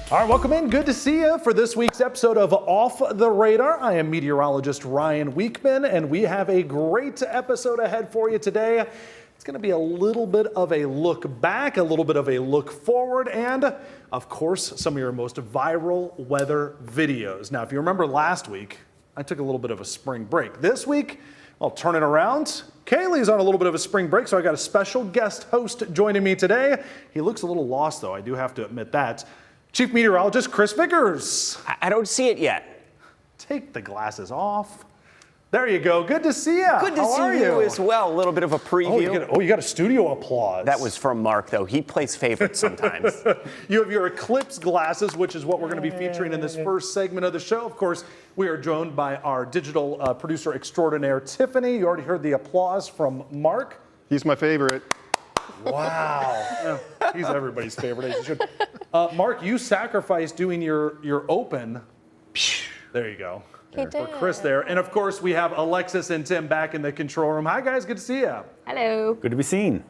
All right, welcome in. Good to see you for this week's episode of Off the Radar. I am meteorologist Ryan Weekman, and we have a great episode ahead for you today. It's going to be a little bit of a look back, a little bit of a look forward, and of course, some of your most viral weather videos. Now, if you remember last week, I took a little bit of a spring break. This week, I'll turn it around. Kaylee's on a little bit of a spring break, so I got a special guest host joining me today. He looks a little lost, though. I do have to admit that. Chief Meteorologist Chris Vickers. I don't see it yet. Take the glasses off. There you go. Good to see you. Good to see you as well. A little bit of a preview. You got a studio applause. That was from Mark, though. He plays favorites sometimes. You have your Eclipse glasses, which is what we're going to be featuring in this first segment of the show. Of course, we are joined by our digital producer extraordinaire, Tiffany. You already heard the applause from Mark. He's my favorite. Wow. He's everybody's favorite. As he should. Mark, you sacrificed doing your open. There you go. For Chris there. And of course, we have Alexis and Tim back in the control room. Hi, guys. Good to see you. Hello. Good to be seen.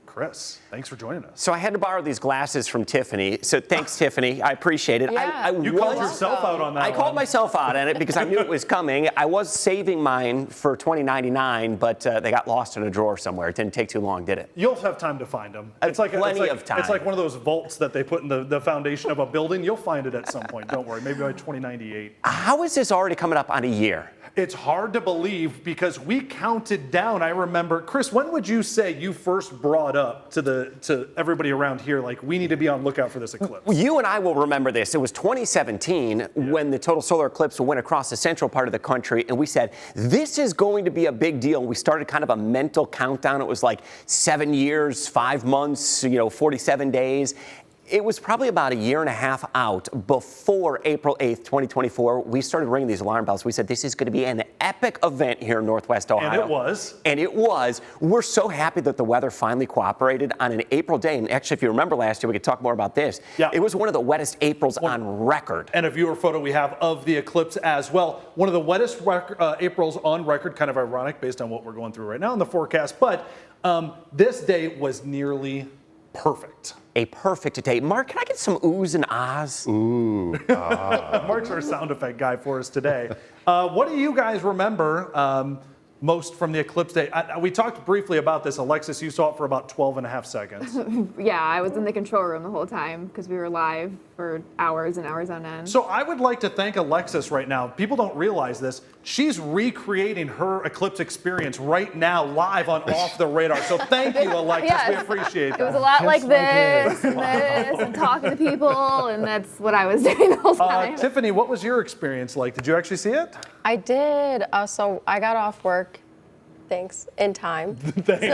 Chris, thanks for joining us. So I had to borrow these glasses from Tiffany. So thanks, Tiffany. I appreciate it. Yeah. You called yourself out on that I one. called myself out on it because I knew it was coming. I was saving mine for $20.99, but they got lost in a drawer somewhere. It didn't take too long, did it? You'll have time to find them. Plenty of time. It's like one of those vaults that they put in the foundation of a building. You'll find it at some point. Don't worry. Maybe by 2098. How is this already coming up on a year? It's hard to believe because we counted down. I remember, Chris, when would you say you first brought up to everybody around here, like, we need to be on lookout for this eclipse? You and I will remember this. It was 2017 when the total solar eclipse went across the central part of the country, and we said, this is going to be a big deal. We started kind of a mental countdown. It was like 7 years, 5 months, 47 days. It was probably about a year and a half out before April 8th, 2024. We started ringing these alarm bells. We said, this is going to be an epic event here in Northwest Ohio. And it was. And it was. We're so happy that the weather finally cooperated on an April day. And actually, if you remember last year, we could talk more about this. Yeah. It was one of the wettest Aprils on record. And a viewer photo we have of the eclipse as well. One of the wettest Aprils on record, kind of ironic based on what we're going through right now in the forecast. But this day was nearly perfect. A perfect day. Mark, can I get some oohs and ahs? Ooh. Mark's our sound effect guy for us today. What do you guys remember most from the eclipse day? We talked briefly about this. Alexis, you saw it for about 12 and a half seconds. Yeah, I was in the control room the whole time because we were live for hours and hours on end. So I would like to thank Alexis right now. People don't realize this. She's recreating her eclipse experience right now live on Off the Radar. So thank you, Alexis. Yes. We appreciate that. It was a lot like this and this and talking to people, and that's what I was doing the whole time. Tiffany, what was your experience like? Did you actually see it? I did. So I got off work, thanks, in time. Lucky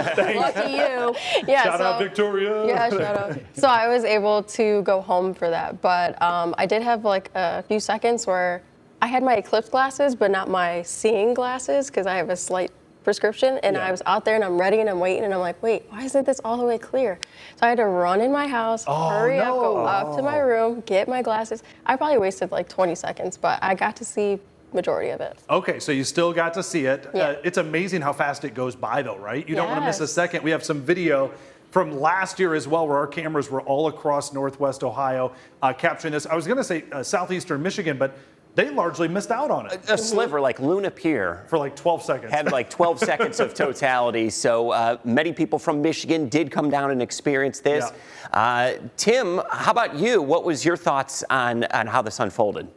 you. Yeah, Shout out Victoria. Yeah, shout out. So I was able to go home for that, but I did have like a few seconds where I had my Eclipse glasses, but not my seeing glasses because I have a slight prescription, and I was out there and I'm ready and I'm waiting and I'm like, wait, why isn't this all the way clear? So I had to run in my house, hurry up, go up to my room, get my glasses. I probably wasted like 20 seconds, but I got to see majority of it. Okay, so you still got to see it. Yeah. It's amazing how fast it goes by though, right? You don't want to miss a Yes. second. We have some video from last year as well where our cameras were all across Northwest Ohio capturing this. I was going to say southeastern Michigan, but they largely missed out on it. A sliver like Luna Pier. For like 12 seconds. Had like 12 seconds of totality. So many people from Michigan did come down and experience this. Yeah. Tim, how about you? What was your thoughts on how this unfolded?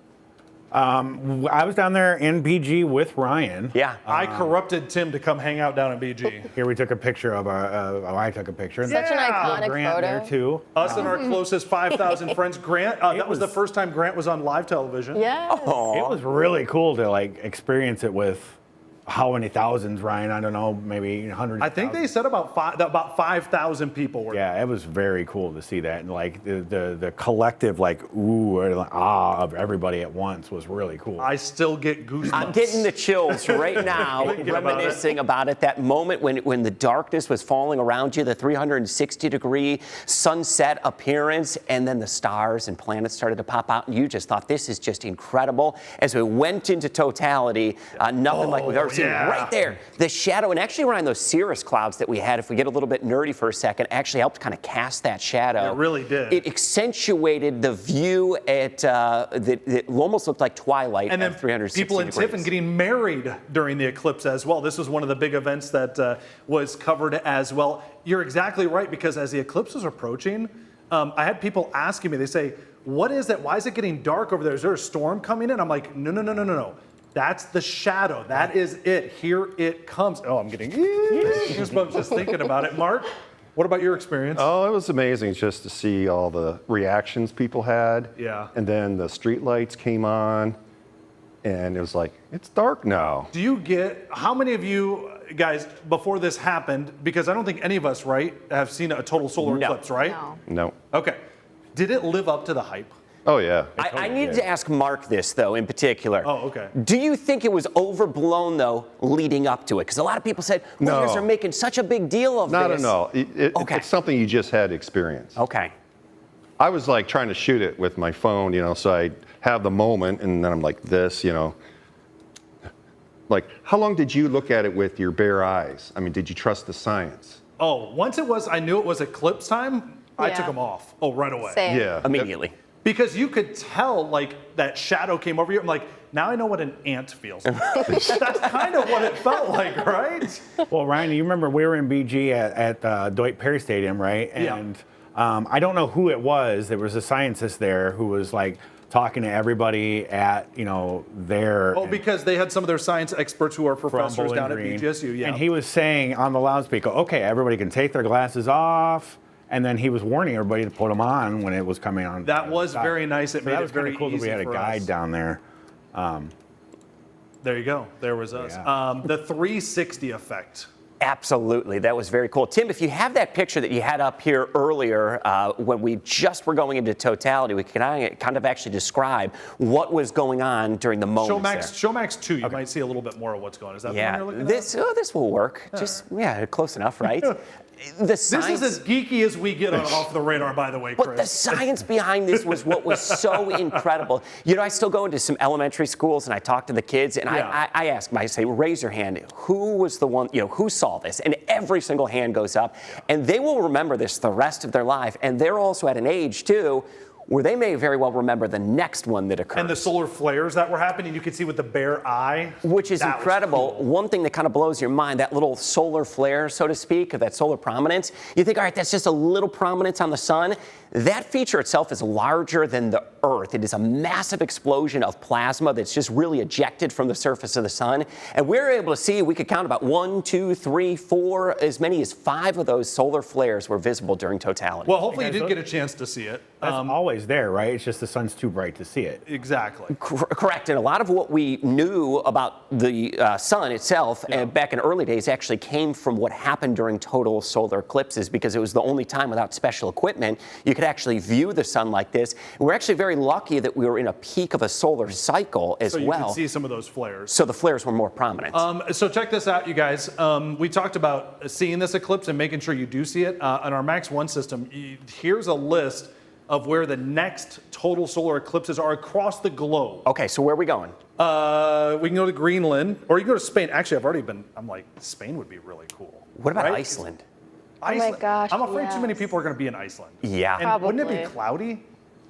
I was down there in BG with Ryan. Yeah. I corrupted Tim to come hang out down in BG. Here we took a picture of I took a picture. Such an iconic Grant photo. there too. Us and our closest 5,000 friends. Grant, that was the first time Grant was on live television. Yes. It was really cool to like experience it with how many thousands, Ryan? I don't know, maybe hundreds. I think they said about 5,000 people were. Yeah, it was very cool to see that, and like the collective like ooh or like, ah of everybody at once was really cool. I still get goosebumps. I'm getting the chills right now, reminiscing about it. That moment when the darkness was falling around you, the 360-degree sunset appearance, and then the stars and planets started to pop out, and you just thought, this is just incredible. As we went into totality, nothing like we've ever seeing right there, the shadow, and actually around those cirrus clouds that we had, if we get a little bit nerdy for a second, actually helped kind of cast that shadow. It really did. It accentuated the view at that almost looked like twilight and then at 360 people in degrees. Tiffin getting married during the eclipse as well. This was one of the big events that was covered as well. You're exactly right, because as the eclipse was approaching, I had people asking me, they say, what is that? Why is it getting dark over there? Is there a storm coming in? I'm like, no. That's the shadow. That is it. Here it comes. Oh, I'm getting goosebumps just thinking about it. Mark, what about your experience? Oh, it was amazing just to see all the reactions people had. Yeah. And then the street lights came on, and it was like, it's dark now. Do you get, how many of you guys, before this happened, because I don't think any of us, right, have seen a total solar eclipse, right? No. No. Okay. Did it live up to the hype? Oh, yeah. I needed to ask Mark this, though, in particular. Oh, okay. Do you think it was overblown, though, leading up to it? Because a lot of people said, well, you guys are making such a big deal of Not this. at all. Okay. It's something you just had to experience. Okay. I was like trying to shoot it with my phone, so I have the moment, and then I'm like this, Like, how long did you look at it with your bare eyes? I mean, did you trust the science? Oh, once I knew it was eclipse time, I took Yeah. them off. Oh, right away. Same. Yeah. Immediately. Because you could tell, like, that shadow came over you. I'm like, now I know what an ant feels like. That's kind of what it felt like, right? Well, Ryan, you remember we were in BG at Dwight Perry Stadium, right? Yeah. And I don't know who it was. There was a scientist there who was like talking to everybody at there. Oh, because they had some of their science experts who are professors Bowling down Green. at BGSU. Yeah. And he was saying on the loudspeaker, okay, everybody can take their glasses off. And then he was warning everybody to put them on when it was coming on. That was very nice. It So made that it was kind very of cool that we easy had a for guide us. down there. There you go. There was us. Yeah. The 360 effect. Absolutely, that was very cool. Tim, if you have that picture that you had up here earlier when we just were going into totality, we can kind of actually describe what was going on during the moment. Showmax 2, you might see a little bit more of what's going on. Is that the one Yeah, you're looking this will work. Just close enough, right? This is as geeky as we get on Off the Radar, by the way, Chris. But the science behind this was what was so incredible. I still go into some elementary schools and I talk to the kids and I ask them, I say, raise your hand. Who was the one, who saw this? And every single hand goes up. And they will remember this the rest of their life. And they're also at an age, too, where they may very well remember the next one that occurs. And the solar flares that were happening, you could see with the bare eye. Which is That was incredible. cool. One thing that kind of blows your mind, that little solar flare, so to speak, of that solar prominence, you think, all right, that's just a little prominence on the sun. That feature itself is larger than the Earth. It is a massive explosion of plasma that's just really ejected from the surface of the sun. And we're able to see, we could count about 1, 2, 3, 4, as many as 5 of those solar flares were visible during totality. Well, hopefully you did get a chance to see it. That's always there, right? It's just the sun's too bright to see it. Exactly. Correct, and a lot of what we knew about the sun itself back in early days actually came from what happened during total solar eclipses, because it was the only time without special equipment you could actually view the sun like this. And we're actually very lucky that we were in a peak of a solar cycle as So you well. could see some of those flares. So the flares were more prominent. So check this out, you guys. We talked about seeing this eclipse and making sure you do see it. On our Max 1 system, here's a list of where the next total solar eclipses are across the globe. Okay, so where are we going? We can go to Greenland, or you can go to Spain. Actually, I'm like, Spain would be really cool. What about right? Iceland? Iceland. my gosh, I'm afraid too many yes. people are going to be in Iceland. Yeah. And wouldn't it be Probably. cloudy?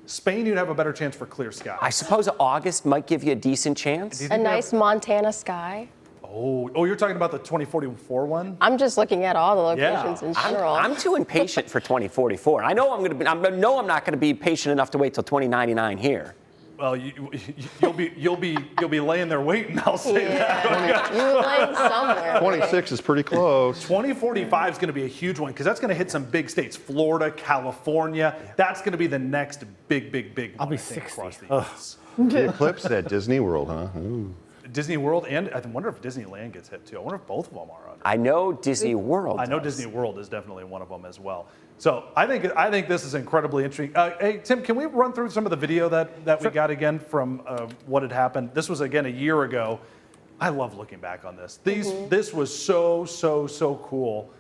Spain, you'd have a better chance for clear skies. I suppose August might give you a decent chance. Do you A think nice Montana sky. Oh, you're talking about the 2044 one? I'm just looking at all the locations Yeah. in general. I'm too impatient for 2044. I know I'm not going to be patient enough to wait till 2099 here. Well, you'll be laying there waiting. I'll say that. Yeah. You laying somewhere. 26 is pretty close. 2045 is going to be a huge one because that's going to hit some big states: Florida, California. That's going to be the next big. I'll one, be I think, 60. across the Ugh. US. The eclipse at Disney World, huh? Ooh. Disney World, and I wonder if Disneyland gets hit too. I wonder if both of them are. I know Disney World. I know does. Disney World is definitely one of them as well. So I think this is incredibly interesting. Hey Tim, can we run through some of the video that we got again from what had happened? This was again a year ago. I love looking back on this. This was so cool.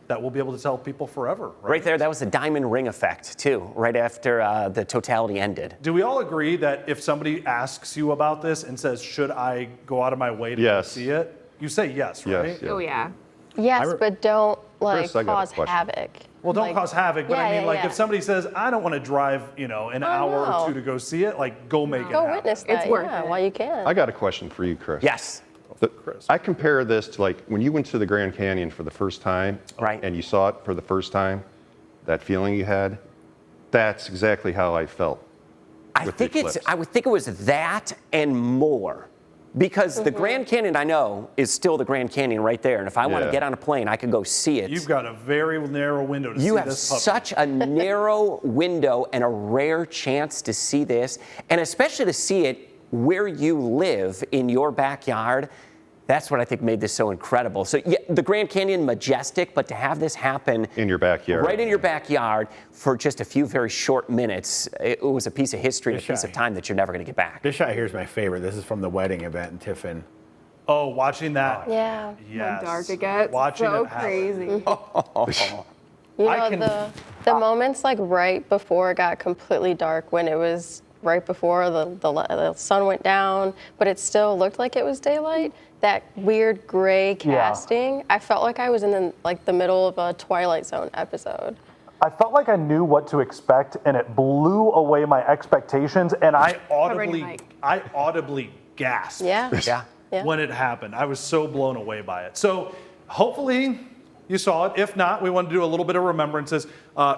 that we'll be able to tell people forever. Right there, that was the diamond ring effect, too, right after the totality ended. Do we all agree that if somebody asks you about this and says, should I go out of my way to go Yes. see it? You say yes, right? Yes, Oh yeah. Yes, but don't like Chris, I got a cause question. havoc. Well, don't Like- cause havoc, but I Yeah, mean, like, yeah. if somebody says, I don't want to drive, an hour or no. two to go see it, like, go make it Go happen. witness that. It's worth yeah, it. while you can. I got a question for you, Chris. Yes. Chris. I compare this to like when you went to the Grand Canyon for the first time, Right. and you saw it for the first time, that feeling you had, that's exactly how I felt. I with the think Eclipse. I would think it was that and more. Because the Grand Canyon, I know, is still the Grand Canyon right there. And if I want to Yeah. get on a plane, I could go see it. You've got a very narrow window to see You have this puppy. such a narrow window and a rare chance to see this, and especially to see it where you live in your backyard. That's what I think made this so incredible. So yeah, the Grand Canyon, majestic, but to have this happen In your backyard. right in your backyard for just a few very short minutes, it was a piece of history, a piece of time that you're never going to get back. This shot here is my favorite. This is from the wedding event in Tiffin. Oh, watching that. Yeah. Yes. How dark it gets. Watching so it happen. crazy. You I know, can- the moments like right before it got completely dark, when it was right before the sun went down, but it still looked like it was daylight. That weird gray casting. I felt like I was in the middle of a Twilight Zone episode. I felt like I knew what to expect, and it blew away my expectations, and I Mike. audibly gasped. Yeah. Yeah. Yeah. When it happened. I was so blown away by it. So hopefully you saw it. If not, we want to do a little bit of remembrances.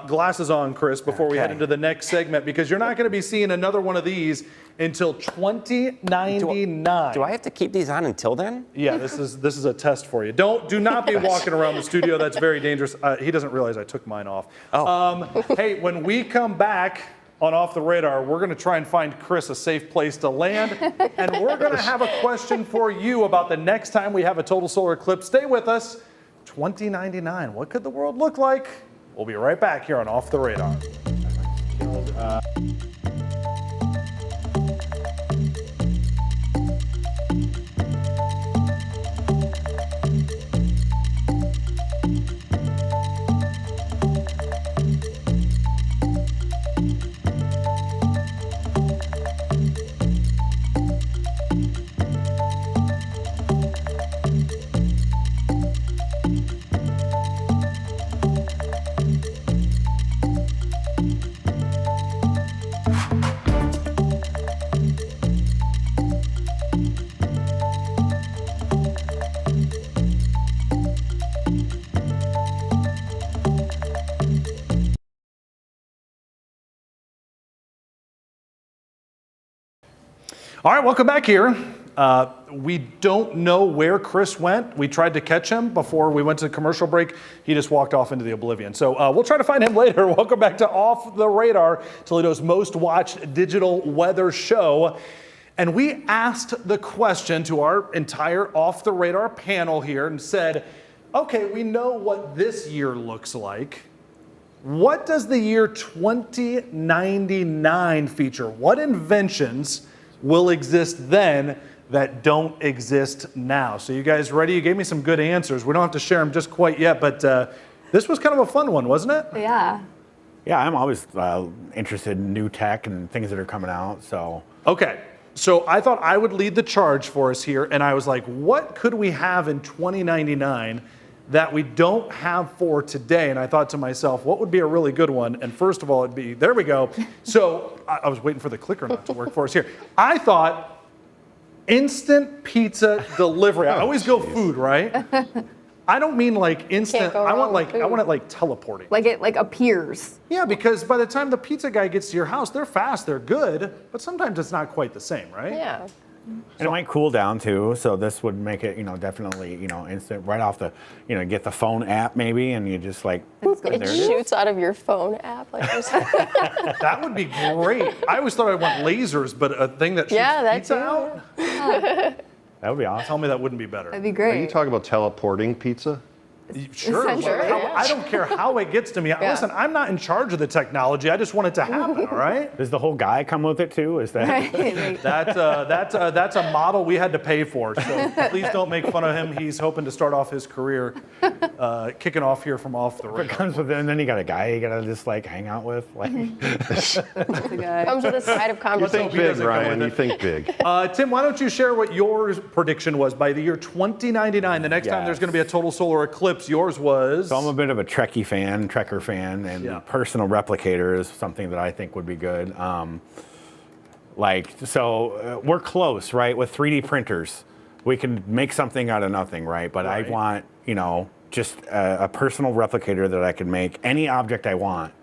Glasses on, Chris, before we head Okay. into the next segment, because you're not going to be seeing another one of these until 2099. Do I have to keep these on until then? Yeah, this is a test for you. Do not be walking around the studio. That's very dangerous. He doesn't realize I took mine off. Oh. Hey, when we come back on Off the Radar, we're going to try and find Chris a safe place to land, and we're going to have a question for you about the next time we have a total solar eclipse. Stay with us. 2099. What could the world look like? We'll be right back here on Off the Radar. All right, welcome back here. We don't know where Chris went. We tried to catch him before we went to the commercial break. He just walked off into the oblivion. So we'll try to find him later. Welcome back to Off the Radar, Toledo's most watched digital weather show. And we asked the question to our entire Off the Radar panel here and said, okay, we know what this year looks like. What does the year 2099 feature? What inventions will exist then that don't exist now? So you guys ready? You gave me some good answers. We don't have to share them just quite yet, but this was kind of a fun one, wasn't it? Yeah. Yeah, I'm always interested in new tech and things that are coming out. So Okay, so I thought I would lead the charge for us here, and I was like, what could we have in 2099 that we don't have for today? And I thought to myself, what would be a really good one? And first of all, it'd be, there we go. So I was waiting for the clicker not to work for us here. I thought instant pizza delivery. I always go food, right? I don't mean like instant. go I want wrong like with I food. want it like teleporting. Like it appears. Yeah, because by the time the pizza guy gets to your house, they're fast, they're good, but sometimes it's not quite the same, right? Yeah. and it might cool down too. So this would make it, definitely, instant right off the, get the phone app maybe, and you just like, boop, and It there it is. shoots out of your phone app like this. That would be great. I always thought I want lasers, but a thing that shoots Yeah, that pizza too, out? That would be awesome. Tell me that wouldn't be better. That'd be Are great. you talking about teleporting pizza? Sure. Essentially, yeah. I don't care how it gets to me. Listen, I'm not in charge of the technology. I just want it to happen, all right? Does the whole guy come with it too? Is that? Right. That's a model we had to pay for. So please don't make fun of him. He's hoping to start off his career kicking off here from off the It radar. comes with it, and then you got a guy you gotta just like hang out with. Like, That's a guy. Comes with a side of You conversation. think big, doesn't come Ryan. with You think big. Tim, why don't you share what your prediction was by the year 2099? The next time there's Yes. going to be a total solar eclipse, yours was. so I'm a bit of a Trekker fan, and Yeah. personal replicator is something that I think would be good. We're close, right? With 3D printers, we can make something out of nothing, right? But Right. I want, just a personal replicator that I can make any object I want,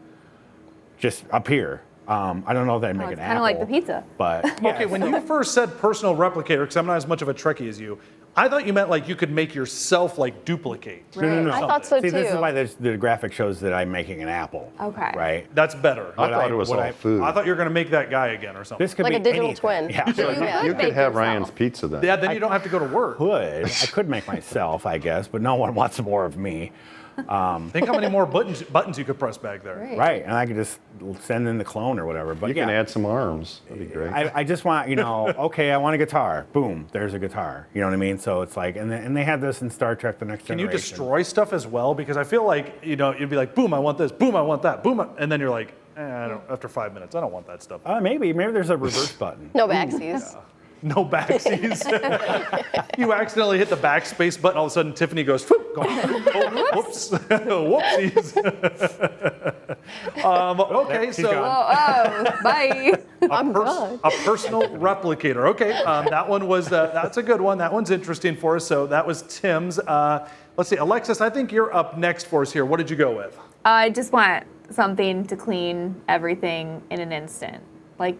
just up here. I don't know that I'd make Oh, an it's apple. kind of like the pizza. But Okay, when you first said personal replicator, because I'm not as much of a Trekkie as you, I thought you meant like you could make yourself like duplicate. No. I thought so See, this is too. why the graphic shows that I'm making an apple. Okay. Right. That's better. I thought it was all food. I thought you were going to make that guy again or something. This could Like be a digital anything. twin. Yeah. Yeah. You Make could have yourself. Ryan's pizza then. Yeah, then you don't have to go to work. I could make myself, I guess, but no one wants more of me. Think how many more buttons you could press back there. Right. Right, and I could just send in the clone or whatever. But You can add some arms. That'd be great. I just want, okay, I want a guitar. Boom, there's a guitar. You know what I mean? So it's like, and they had this in Star Trek: The Next Can you Generation. destroy stuff as well? Because I feel like, you'd be like, boom, I want this, boom, I want that, boom, and then you're like, I don't, after 5 minutes, I don't want that stuff. Maybe there's a reverse button. No backsies. No backsies. You accidentally hit the backspace button, all of a sudden Tiffany goes, whoop, oh, whoops, whoopsies. Okay, She's so gone. Oh, bye. I'm good. a personal replicator. Okay, that one was, that's a good one. That one's interesting for us. So that was Tim's. Let's see, Alexis, I think you're up next for us here. What did you go with? I just want something to clean everything in an instant. Like,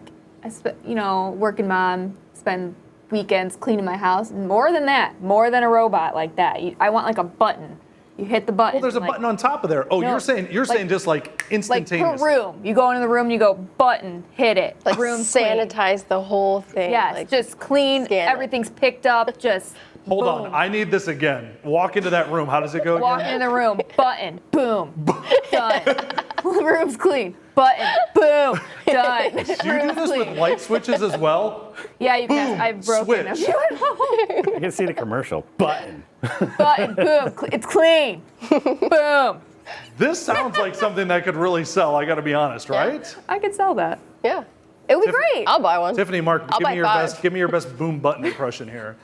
working mom, spend weekends cleaning my house. More than that, more than a robot like that. I want like a button. You hit the button. Well, there's a like, button on top of there. Oh, No, you're saying just like like instantaneous. per room. You go into the room, you go button, hit it. Like Room's clean. sanitize the whole thing. Yes, like, just clean. scan it. Everything's picked up. Just Hold boom. on, I need this again. Walk into that room. How does it go Walk again? in the room, button, boom, done. Room's clean, button, boom, done. Do you do this with light switches as well? Yeah, you can. Boom, I've broken a switch. few at home. I can see the commercial button. Button, boom, it's clean, boom. This sounds like something that could really sell. I got to be honest, right? I could sell that. yeah. It would be great. I'll buy one. Tiffany, Mark, I'll buy 5. give me your best boom button impression here.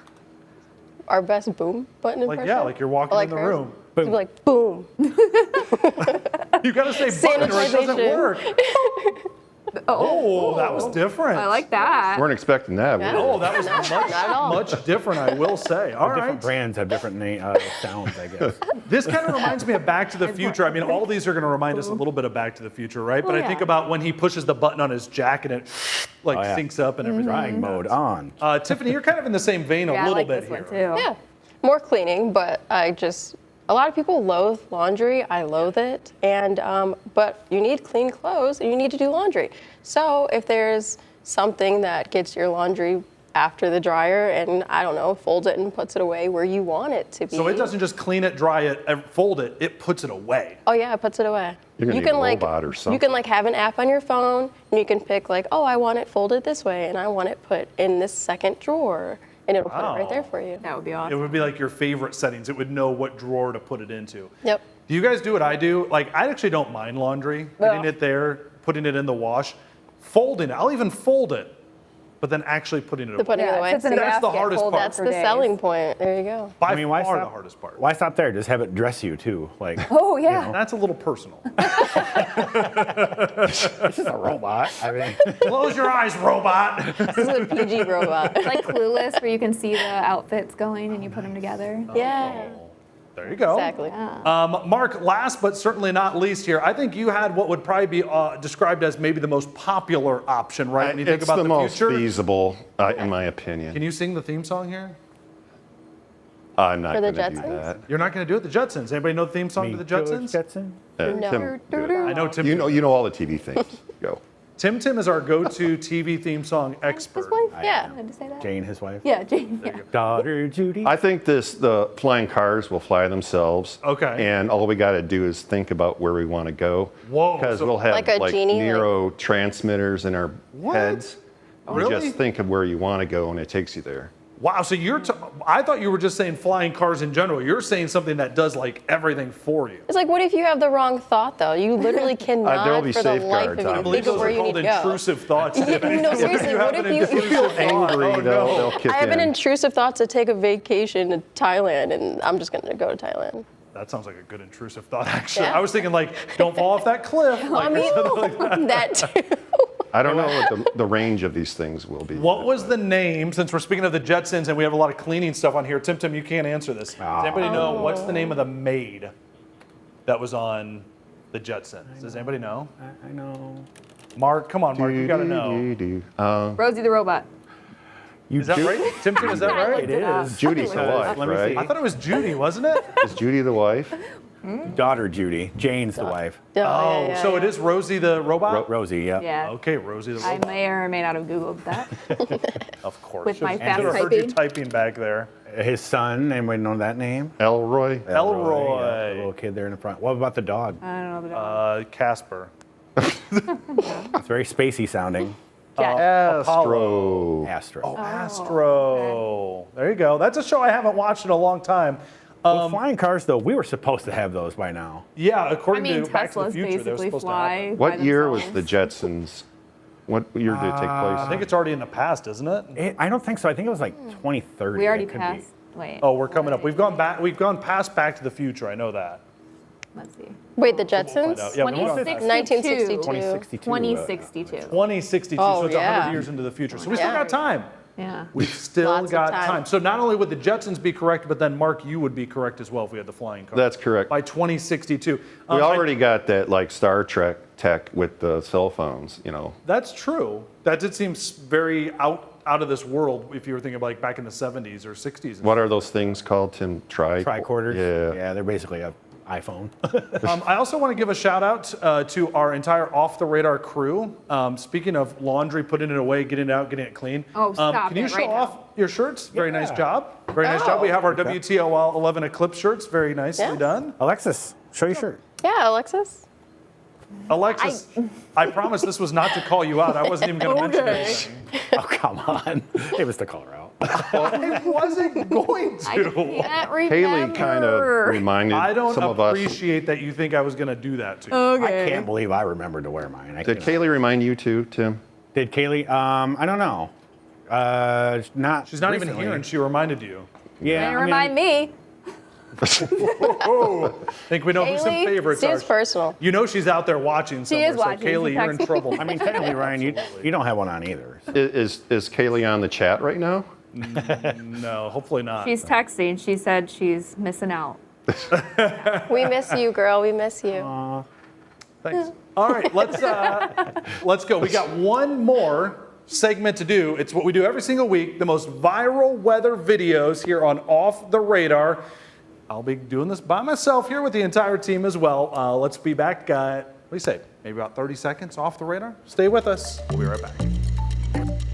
Our best boom button impression. Like you're walking in the hers. room. It'd be like boom. You got to say button or it doesn't Sanitization. work. Oh, that was different. I like that. Weren't expecting that. Yeah. were we? Oh, that was Not at all. much different, I will say. All Different right. brands have different sounds, I guess. This kind of reminds me of Back to the Future. I mean, all these are going to remind us a little bit of Back to the Future, right? But Oh, I think yeah. about when he pushes the button on his jacket and it yeah. syncs up and everything. Drying mode on. Tiffany, you're kind of in the same vein Yeah, a I little like bit this here. one too. Yeah. More cleaning, but a lot of people loathe laundry. I loathe it. And, but you need clean clothes and you need to do laundry. So if there's something that gets your laundry after the dryer and, I don't know, folds it and puts it away where you want it to be. So it doesn't just clean it, dry it, and fold it, it puts it away. Oh yeah, it puts it away. You're gonna you need can a robot or You something. can have an app on your phone and you can pick I want it folded this way and I want it put in this second drawer. And it'll put it right there for you. That would be It awesome. would be like your favorite settings. It would know what drawer to put it into. Yep. Do you guys do what I do? Like, I actually don't mind laundry, getting it there, putting it in the wash, folding it. I'll even fold it, but then actually putting it away. Putting it Yeah, away. it sits in a That's the basket, hardest folded part. That's for the days. selling point. There you go. By why far stop? the hardest part. Why stop there? Just have it dress you too. Like, Oh yeah. That's a little personal. this is a robot. I mean, Close your eyes, robot. This is a PG robot. Like Clueless, where you can see the outfits going and you put them together. Yeah. There you go. Exactly. Mark, last but certainly not least here, I think you had what would probably be described as maybe the most popular option, right? When you think It's about the the most future. feasible, in my opinion. Can you sing the theme song here? I'm not For the going to do Jetsons? that. You're not going to do it. The Jetsons. Anybody know the theme song to the Jetsons? Jetson? No. Tim, I know Tim. you know all the TV things. Go. Tim Tim is our go-to TV theme song expert. His wife? Yeah. am. Did I say that? Jane, his wife. Yeah, Jane. Yeah. Daughter Judy. I think the flying cars will fly themselves. Okay. And all we got to do is think about where we want to go. Whoa, Because so- we'll have Like a genie, neurotransmitters in our heads. You Really? just think of where you want to go and it takes you there. Wow, so I thought you were just saying flying cars in general. You're saying something that does like everything for you. It's like, what if you have the wrong thought, though? You literally cannot, there'll be for the life safeguards, of I you, I believe think of those where are you need called to go. intrusive thoughts. No, seriously, You what have if an you- intrusive thought. Angry, Oh, no. they'll kick I have an in. intrusive thought to take a vacation to Thailand, and I'm just going to go to Thailand. That sounds like a good intrusive thought, actually. Yeah. I was thinking like, don't fall off that cliff. Like, I or something like that. mean, that too. I don't know what the range of these things will be. What was the name, since we're speaking of the Jetsons and we have a lot of cleaning stuff on here, Tim Tim, you can't answer this. Does anybody know what's the name of the maid that was on the Jetsons? Does anybody know? I know. Mark, come on, Mark, you gotta know. Rosie the robot. Is that right? Tim Tim, is that I right? looked it up. Judy's the wife, Let me right? see. I thought it was Judy, wasn't it? Is Judy the wife? Daughter Judy. Jane's the wife. Oh, so it is Rosie the robot? Rosie, yeah. Yeah. Okay, Rosie the I robot. may or may not have Googled that. Of course. With my Should've fast heard you typing. typing back there. His son, anybody know that name? Elroy? Elroy. Yeah, the little kid there in the front. What about the dog? I don't know the dog. Casper. It's very spacey sounding. Jet. Astro. Astro. Oh, Astro. There you go. That's a show I haven't watched in a long time. Well, flying cars, though, we were supposed to have those by now. Yeah, I according mean, to Back to the Teslas Future, they're basically supposed to fly. happen. What by year was the themselves. Jetsons? What year did it take place? I think it's already in the past, isn't it? I don't think so. I think it was like 2030. We already It could be. passed. Wait. Oh, we're coming up. We've gone back. We've gone past Back to the Future. I know that. Let's see. Wait, the Find Jetsons? out. Yeah, we went past 1962. 2062. 2062. 2062. Oh, so it's yeah. 100 years into the future. So we still Yeah. got time. Yeah. We've still Lots of got time. time. So not only would the Jetsons be correct, but then Mark, you would be correct as well if we had the flying car. That's correct. By 2062. We already got that like Star Trek tech with the cell phones, you know. That's true. That did seem very out of this world if you were thinking like back in the 70s or 60s. What are those things called, Tim? Tricorders? Yeah. Yeah, they're basically an iPhone. I also want to give a shout out to our entire Off the Radar crew. Speaking of laundry, putting it away, getting it out, getting it clean. Oh, stop Can you it show right now. off your shirts? Very nice Yeah. job. Very nice job. We have our WTOL 11 Eclipse shirts. Very nicely Yeah. done. Alexis, show your shirt. Yeah, Alexis. Alexis, I promise this was not to call you out. I wasn't even going to mention anything. Oh, come on. It was to call her out. I wasn't going I to. can't remember. Haley kind of reminded I don't some of us. appreciate that you think I was going to do that to you. Okay. I can't believe I remembered to wear mine. Did Kaylee remind you too, Tim? Did Kaylee? I don't know. Not. She's not even recently. here and she reminded you. Yeah. Didn't remind me. I think we know who some Haley, favorites Seems are. personal. You know she's out there watching somewhere. is watching. So Kaylee, She you're in texted me. trouble. I mean, technically, Ryan, you don't have one on either. So. Is Kaylee on the chat right now? No, hopefully not. She's texting. She said she's missing out. We miss you, girl. We miss you. Thanks. All right, let's go. We got one more segment to do. It's what we do every single week, the most viral weather videos here on Off the Radar. I'll be doing this by myself here with the entire team as well. Let's be back, what do you say, maybe about 30 seconds off the radar? Stay with us. We'll be right back.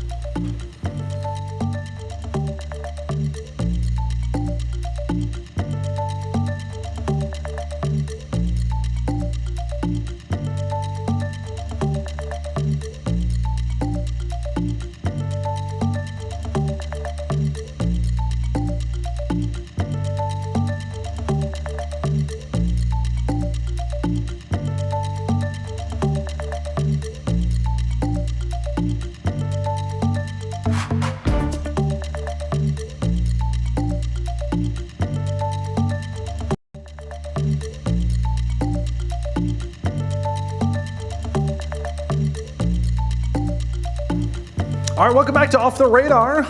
All right, welcome back to Off the Radar.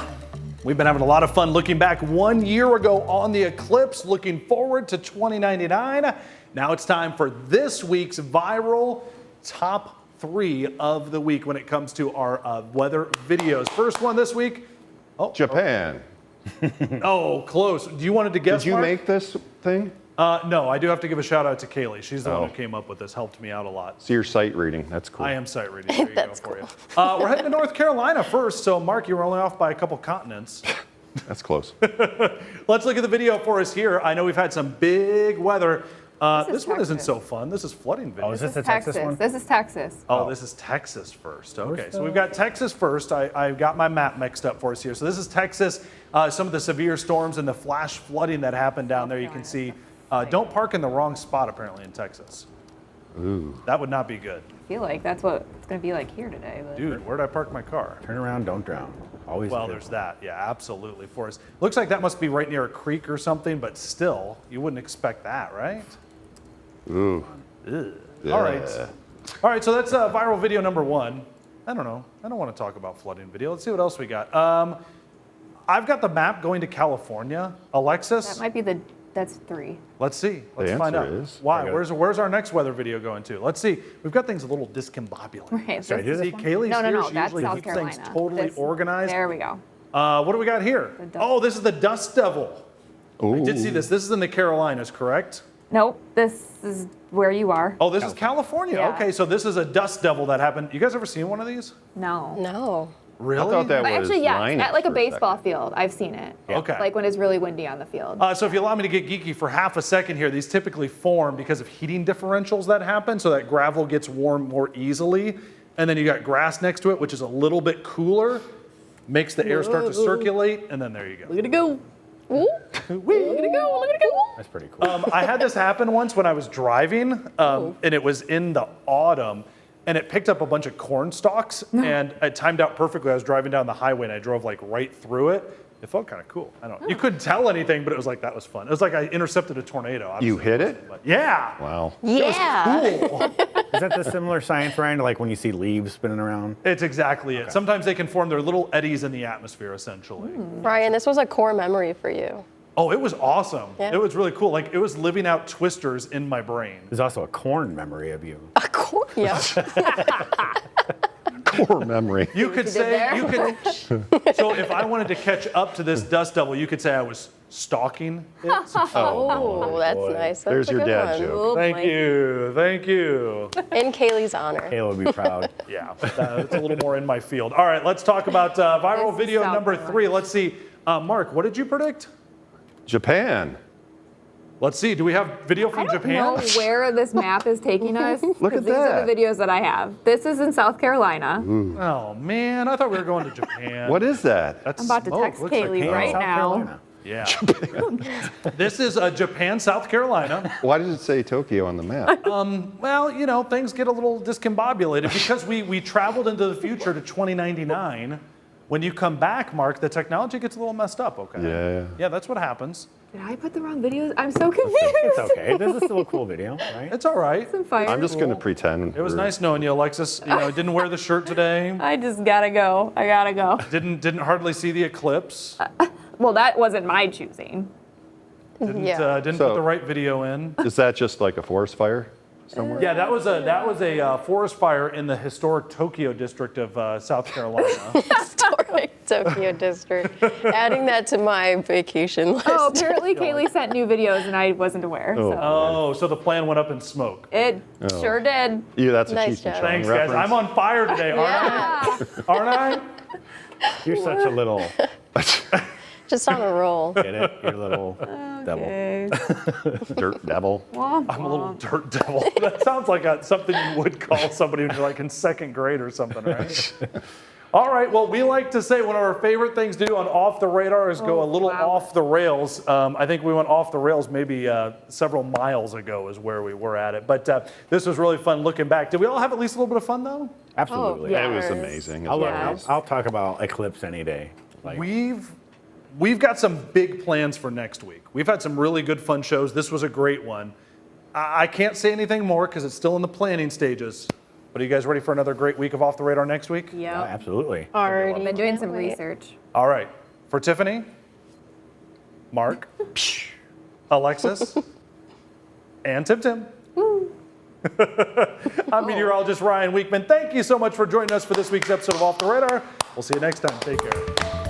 We've been having a lot of fun looking back 1 year ago on the eclipse, looking forward to 2099. Now it's time for this week's viral top 3 of the week when it comes to our weather videos. First one this week. Japan. Oh, close. Do you wanted to guess? Did you Mark? make this thing? No, I do have to give a shout out to Kaylee. She's the one who came up with this, helped me out a lot. See your sight reading. That's cool. I am sight reading. There you go for you. We're heading to North Carolina first. So, Mark, you were only off by a couple continents. That's close. Let's look at the video for us here. I know we've had some big weather. This one isn't Texas. so fun. This is flooding video. Oh, is this the Texas one? This is Texas. Oh, this is Texas first. Okay, so we've got Texas first. I got my map mixed up for us here. So this is Texas. Some of the severe storms and the flash flooding that happened down there. You can see. Don't park in the wrong spot, apparently, in Texas. Ooh. That would not be good. I feel like that's what it's going to be like here today. But. Dude, where'd I park my car? Turn around, don't drown. Always. Well, good. there's that. Yeah, absolutely. For us. Looks like that must be right near a creek or something, but still, you wouldn't expect that, right? Ooh. Ugh. Yeah. All right. All right, so that's viral video number 1. I don't know. I don't want to talk about flooding video. Let's see what else we got. I've got the map going to California. Alexis, That might be that's 3. let's see. Let's The find out. answer is- Why? Okay. Where's our next weather video going to? Let's see. We've got things a little discombobulated. Right. Should I do this See, one? Kaylee's No, here. She that's usually South keeps Carolina. things totally This- organized. There we go. What do we got here? dust- Oh, this is the Dust Devil. Ooh. I did see this. This is in the Carolinas, correct? Nope. This is where you are. Oh, this is California. Yeah. Okay, so this is a Dust Devil that happened. You guys ever seen one of these? No. No. Really? I thought that But was actually, yes. Linus At like a for baseball second. field, I've seen it. Okay. Like when it's really windy on the field. So if you allow me to get geeky for half a second here, these typically form because of heating differentials that happen, so that gravel gets warm more easily. And then you got grass next to it, which is a little bit cooler, makes the air start to circulate, and then there you go. Look at it go. Ooh. Look at it go. Look at it go. That's pretty cool. I had this happen once when I was driving, and it was in the autumn, and it picked up a bunch of corn stalks, and it timed out perfectly. I was driving down the highway, and I drove like right through it. It felt kind of cool. I don't know. You couldn't tell anything, but it was like, that was fun. It was like I intercepted a tornado. You Obviously hit it? But yeah. Wow. Yeah. Cool. Is that the similar science, Ryan, to like when you see leaves spinning around? It's exactly it. Sometimes they can form their little eddies in the atmosphere, essentially. Ryan, this was a core memory for you. Oh, it was awesome. Yeah. It was really cool. Like, it was living out twisters in my brain. There's also a corn memory of you. A core? Yeah. Core memory. You could did say, there? you could, so if I wanted to catch up to this Dust Devil, you could say I was stalking it. Oh, that's boy. nice. That's There's a your good dad one. joke. Oh, Thank boy. you, thank you. In Kaylee's honor. Kayla would be proud. Yeah, it's a little more in my field. All right, let's talk about viral This is video South number Carolina. 3. Let's see. Mark, what did you predict? Japan. Let's see. Do we have video I from don't Japan? know where this map is taking us. Look 'cause at these are that. the videos that I have. This is in South Carolina. Oh man, I thought we were going to Japan. What is that? That's I'm about to smoke. text Looks like Kaylee hail. right South now. Carolina. Yeah. This is Japan, South Carolina. Why did it say Tokyo on the map? Well, you know, things get a little discombobulated because we traveled into the future to 2099. When you come back, Mark, the technology gets a little messed up, okay? Yeah. Yeah, that's what happens. Did I put the wrong videos? I'm so confused. It's okay. This is still a cool video, right? It's all right. Some fire. I'm just going to pretend. It was we're- nice knowing you, Alexis. You know, didn't wear the shirt today. I just gotta go. I gotta go. Didn't hardly see the eclipse. Well, that wasn't my choosing. Didn't So- put the right video in. Is that just like a forest fire somewhere? Yeah, that was a forest fire in the historic Tokyo district of South Carolina. Historic Tokyo district. Adding that to my vacation list. Oh, apparently Kaylee sent new videos and I wasn't aware. Oh. So Oh, so the plan went up in smoke. it sure did. Yeah, that's a Nice Cheech and job. Chong Thanks, guys. reference. I'm on fire today, aren't Yeah. I? Aren't I? You're such a little, Just on a roll. get it? You're a little devil. Okay. Dirt devil. Womp I'm a little womp. dirt devil. That sounds like something you would call somebody when you're like in second grade or something, right? All right, well, we like to say one of our favorite things to do on Off the Radar is go a little wow. off the rails. I think we went off the rails maybe several miles ago is where we were at it. But this was really fun looking back. Did we all have at least a little bit of fun, though? Absolutely. yeah. It was Yes. amazing. I'll, As I'll talk about Eclipse any day. Like, We've got some big plans for next week. We've had some really good fun shows. This was a great one. I can't say anything more because it's still in the planning stages. But are you guys ready for another great week of Off the Radar next week? yeah, Yep. absolutely. Already. I've been doing some Can't wait. research. All right. For Tiffany, Mark, Alexis, and Tim Tim. I'm meteorologist Ryan Weekman. Thank you so much for joining us for this week's episode of Off the Radar. We'll see you next time. Take care.